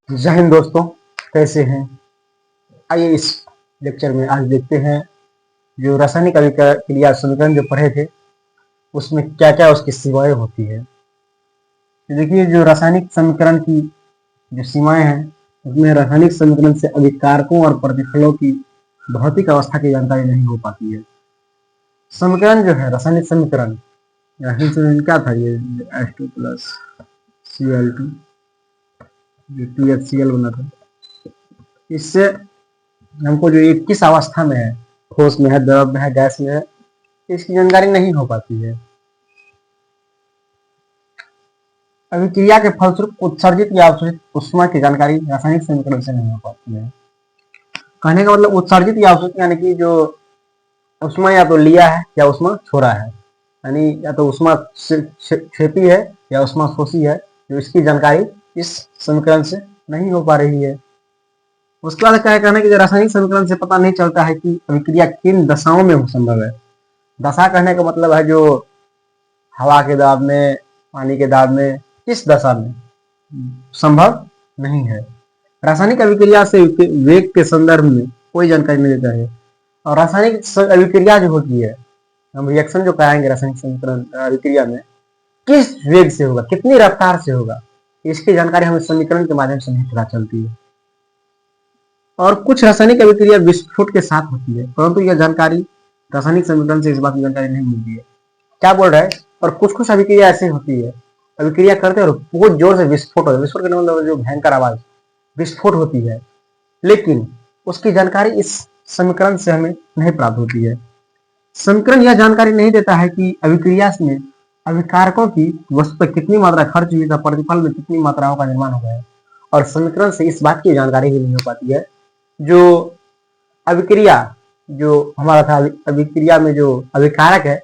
जय हिंद दोस्तों, कैसे हैं? आइए इस लेक्चर में आज देखते हैं जो रासायनिक अभिक्रिया समीकरण जो पढ़े थे उसमें क्या क्या उसकी सीमाएं होती है। तो देखिए, जो रासायनिक समीकरण की जो सीमाएं हैं उसमें रासायनिक समीकरण से अभिकारकों और प्रतिफलों की भौतिक अवस्था की जानकारी नहीं हो पाती है। समीकरण जो है रासायनिक समीकरण क्या था, ये H2 प्लस Cl2 जो THCl बना था, इससे हमको जो ये किस अवस्था में है, ठोस में है, द्रव में है, गैस में है, इसकी जानकारी नहीं हो पाती है। अभिक्रिया के फलस्वरूप उत्सर्जित या अवशोषित ऊष्मा की जानकारी रासायनिक समीकरण से नहीं हो पाती है। कहने का मतलब उत्सर्जित या अवशोषित यानी कि जो ऊष्मा या तो लिया है या ऊष्मा छोड़ा है, यानी या तो ऊष्मा क्षेपी है या ऊष्मा शोषी है, जो इसकी जानकारी इस समीकरण से नहीं हो पा रही है। उसके बाद क्या कहना है कि रासायनिक समीकरण से पता नहीं चलता है कि अभिक्रिया किन दशाओं में संभव है। दशा कहने का मतलब है जो हवा के दाब में, पानी के दाब में, किस दशा में संभव नहीं है। रासायनिक अभिक्रिया से वेग के संदर्भ में कोई जानकारी नहीं देता है। और रासायनिक अभिक्रिया जो होती है, हम रिएक्शन जो कराएंगे रासायनिक समीकरण अभिक्रिया में, किस वेग से होगा, कितनी रफ्तार से होगा, इसकी जानकारी हमें समीकरण के माध्यम से नहीं पता चलती है। और कुछ रासायनिक अभिक्रिया विस्फोट के साथ होती है, परंतु यह जानकारी रासायनिक समीकरण से इस बात की जानकारी नहीं मिलती है। क्या बोल रहा है? और कुछ कुछ अभिक्रिया ऐसी होती है, अभिक्रिया करते हैं और बहुत जोर से विस्फोट होता है, विस्फोट का मतलब जो भयंकर आवाज विस्फोट होती है, लेकिन उसकी जानकारी इस समीकरण से हमें नहीं प्राप्त होती है। समीकरण यह जानकारी नहीं देता है कि अभिक्रिया में अभिकारकों की वस्तु पर कितनी मात्रा खर्च हुई था, प्रतिफल में कितनी मात्राओं का निर्माण हुआ है। और समीकरण से इस बात की जानकारी ही नहीं हो पाती है जो अभिक्रिया जो हमारा था, अभिक्रिया में जो अभिकारक है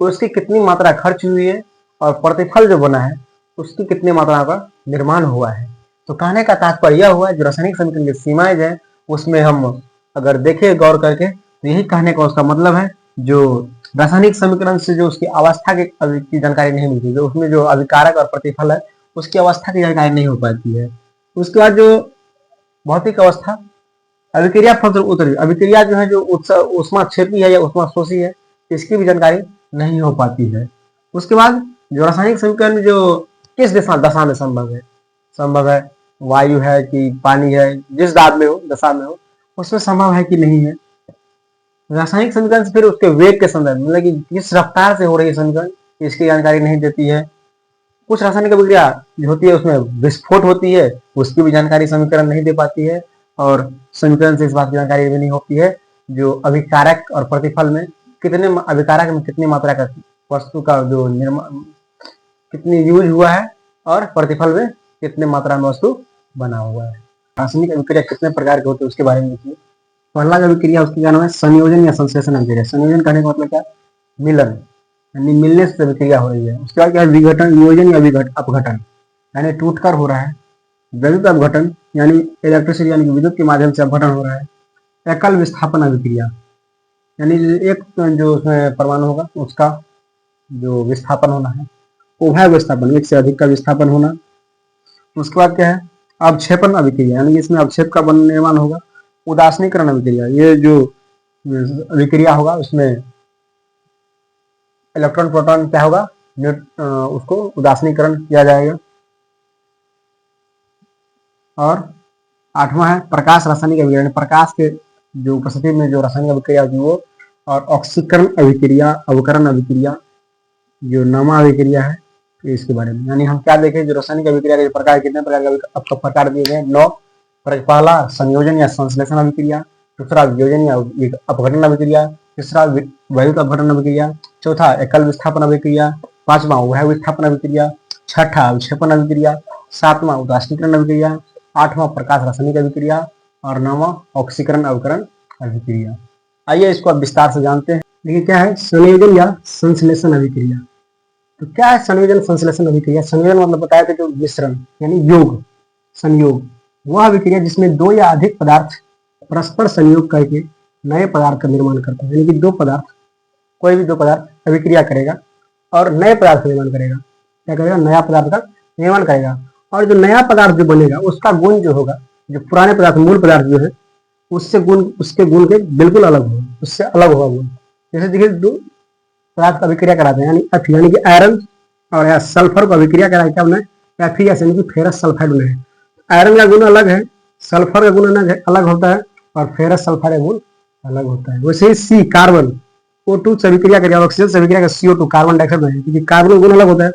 उसकी कितनी मात्रा खर्च हुई है और प्रतिफल जो बना है उसकी कितनी मात्रा का निर्माण हुआ है। तो कहने का तात्पर्य यह हुआ जो रासायनिक समीकरण की सीमाएं है उसमें हम अगर देखें गौर करके तो यही कहने का उसका मतलब है जो रासायनिक समीकरण से जो उसकी अवस्था की जानकारी नहीं मिलती, जो उसमें जो अभिकारक और प्रतिफल है उसकी अवस्था की जानकारी नहीं हो पाती है। उसके बाद जो भौतिक अवस्था, अभिक्रिया फलस्वरूप उत्सर्जित अभिक्रिया जो है जो ऊष्मा क्षेपी है या ऊष्मा शोषी है, इसकी भी जानकारी नहीं हो पाती है। उसके बाद जो रासायनिक समीकरण जो किस दशा में संभव है, वायु है कि पानी है, जिस दाब में हो, दशा में हो, उसमें संभव है कि नहीं है। रासायनिक समीकरण से फिर उसके वेग के संदर्भ में, मतलब कि किस रफ्तार से हो रही है समीकरण, इसकी जानकारी नहीं देती है। कुछ रासायनिक अभिक्रिया जो होती है उसमें विस्फोट होती है, उसकी भी जानकारी समीकरण नहीं दे पाती है। और समीकरण से इस बात की जानकारी भी नहीं होती है जो अभिकारक और प्रतिफल में कितने, अभिकारक में कितनी मात्रा का वस्तु का जो निर्माण कितनी यूज हुआ है और प्रतिफल में कितने मात्रा में वस्तु बना हुआ है। रासायनिक अभिक्रिया कितने प्रकार के होते हैं उसके बारे में देखिए। पहला जो अभिक्रिया उसकी क्या नाम है, संयोजन या संश्लेषण अभिक्रिया। संयोजन करने का मतलब क्या, मिलन, यानी मिलने से अभिक्रिया हो रही है। उसके बाद क्या है, विघटन, वियोजन या अपघटन, यानी टूटकर हो रहा है। वैद्युत अपघटन यानी इलेक्ट्रिसिटी यानी विद्युत के माध्यम से अपघटन हो रहा है। एकल विस्थापन अभिक्रिया यानी एक जो उसमें परमाणु होगा उसका जो विस्थापन होना है। उभय विस्थापन, एक से अधिक का विस्थापन होना। उसके बाद क्या है, अवक्षेपण अभिक्रिया यानी इसमें अवक्षेप का निर्माण होगा। उदासीनीकरण अभिक्रिया, ये जो अभिक्रिया होगा उसमें इलेक्ट्रॉन प्रोटॉन क्या होगा, उसको उदासीनीकरण किया जाएगा। और आठवां है प्रकाश रासायनिक अभिक्रिया, प्रकाश के जो उपस्थिति में जो रासायनिक अभिक्रिया होगी वो। और ऑक्सीकरण अभिक्रिया, अवकरण अभिक्रिया, जो नमा अभिक्रिया है इसके बारे में। यानी हम क्या देखें, जो रासायनिक अभिक्रिया के प्रकार, कितने प्रकार के प्रकार दिए गए, 9। पहला संयोजन या संश्लेषण अभिक्रिया, दूसरा वियोजन या अपघटन अभिक्रिया, तीसरा वैद्युत अपघटन अभिक्रिया, चौथा एकल विस्थापन अभिक्रिया, पांचवा उभय विस्थापन अभिक्रिया, छठा अवक्षेपण अभिक्रिया, सातवां उदासीनीकरण अभिक्रिया, आठवां प्रकाश रासायनिक अभिक्रिया और नौवां ऑक्सीकरण अवकरण अभिक्रिया। आइए इसको अब विस्तार से जानते हैं। देखिए क्या है संयोजन या संश्लेषण अभिक्रिया। तो क्या है संयोजन संश्लेषण अभिक्रिया? संयोजन मतलब बताया था जो मिश्रण यानी योग, संयोग, वह अभिक्रिया जिसमें दो या अधिक पदार्थ परस्पर संयोग करके नए पदार्थ का निर्माण करते हैं। यानी कि दो पदार्थ, कोई भी दो पदार्थ अभिक्रिया करेगा और नए पदार्थ का निर्माण करेगा। क्या करेगा? नया पदार्थ का निर्माण करेगा। और जो नया पदार्थ जो बनेगा उसका गुण जो होगा, जो पुराने पदार्थ मूल पदार्थ जो है उससे गुण, उसके गुण के बिल्कुल अलग होगा, उससे अलग होगा गुण। जैसे देखिए दो पदार्थ का अभिक्रिया कराते हैं, यानी F यानी कि आयरन और या सल्फर को अभिक्रिया कराया क्या बनाए, Fe यानी कि फेरस सल्फाइड बनाए। आयरन का गुण अलग है, सल्फर का गुण अलग होता है और फेरस सल्फाइड का गुण अलग होता है। वैसे ही सी कार्बन O2 से अभिक्रिया करेगा, ऑक्सीजन से अभिक्रिया करेगा CO2 कार्बन डाइऑक्साइड बनेगा, क्योंकि कार्बन का गुण अलग होता है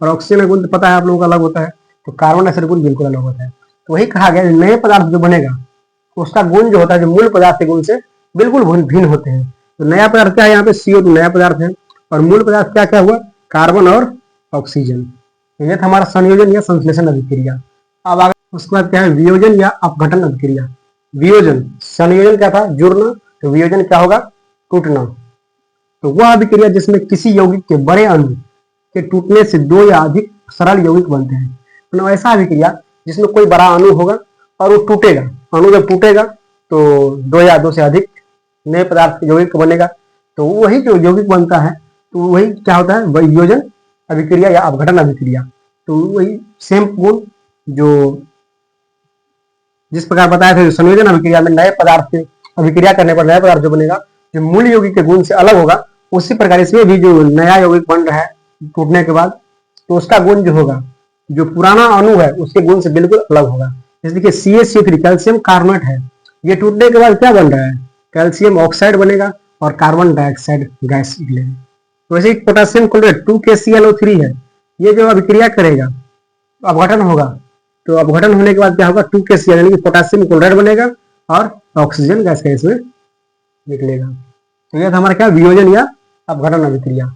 और ऑक्सीजन का गुण पता है आप लोगों को अलग होता है, तो कार्बन डाइऑक्साइड गुण बिल्कुल अलग होता है। तो वही कहा गया नए पदार्थ जो बनेगा उसका गुण जो होता है जो मूल पदार्थ के गुण से बिल्कुल भिन्न होते हैं। तो नया पदार्थ क्या है, यहाँ पे CO2 नया पदार्थ है और मूल पदार्थ क्या क्या हुआ, कार्बन और ऑक्सीजन। तो यह था हमारा संयोजन या संश्लेषण अभिक्रिया। अब आगे उसके बाद क्या है, वियोजन या अपघटन अभिक्रिया। वियोजन, संयोजन क्या था, जुड़ना, तो वियोजन क्या होगा, टूटना। तो वह अभिक्रिया जिसमें किसी यौगिक के बड़े अणु के टूटने से दो या अधिक सरल यौगिक बनते हैं। मतलब ऐसा अभिक्रिया जिसमें कोई बड़ा अणु होगा और वो टूटेगा, अणु जब टूटेगा तो दो या दो से अधिक नए पदार्थ यौगिक बनेगा, तो वही जो यौगिक बनता है तो वही क्या होता है, वियोजन अभिक्रिया या अपघटन अभिक्रिया। तो वही सेम गुण जो जिस प्रकार बताया था, संयोजन अभिक्रिया में नए पदार्थ से अभिक्रिया करने पर नया पदार्थ जो बनेगा जो मूल यौगिक के गुण से अलग होगा, उसी प्रकार इसमें भी जो नया यौगिक बन रहा है टूटने के बाद, तो उसका गुण जो होगा जो पुराना अणु है उसके गुण से बिल्कुल अलग होगा। जैसे देखिए CaCO3 कैल्शियम कार्बोनेट है, ये टूटने के बाद क्या बन रहा है, कैल्शियम ऑक्साइड बनेगा और कार्बन डाइऑक्साइड गैस निकलेगा। तो वैसे ही पोटेशियम क्लोराइड 2KClO3 है, ये जो अभिक्रिया करेगा अपघटन होगा, तो अपघटन होने के बाद क्या होगा, 2KCl यानी कि पोटेशियम क्लोराइड बनेगा और ऑक्सीजन गैस का इसमें निकलेगा। तो यह था हमारा क्या, वियोजन या अपघटन अभिक्रिया।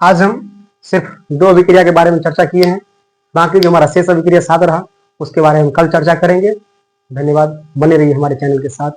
आज हम सिर्फ दो अभिक्रिया के बारे में चर्चा किए हैं, बाकी जो हमारा शेष अभिक्रिया 7 रहा उसके बारे में कल चर्चा करेंगे। धन्यवाद, बने रहिए हमारे चैनल के साथ।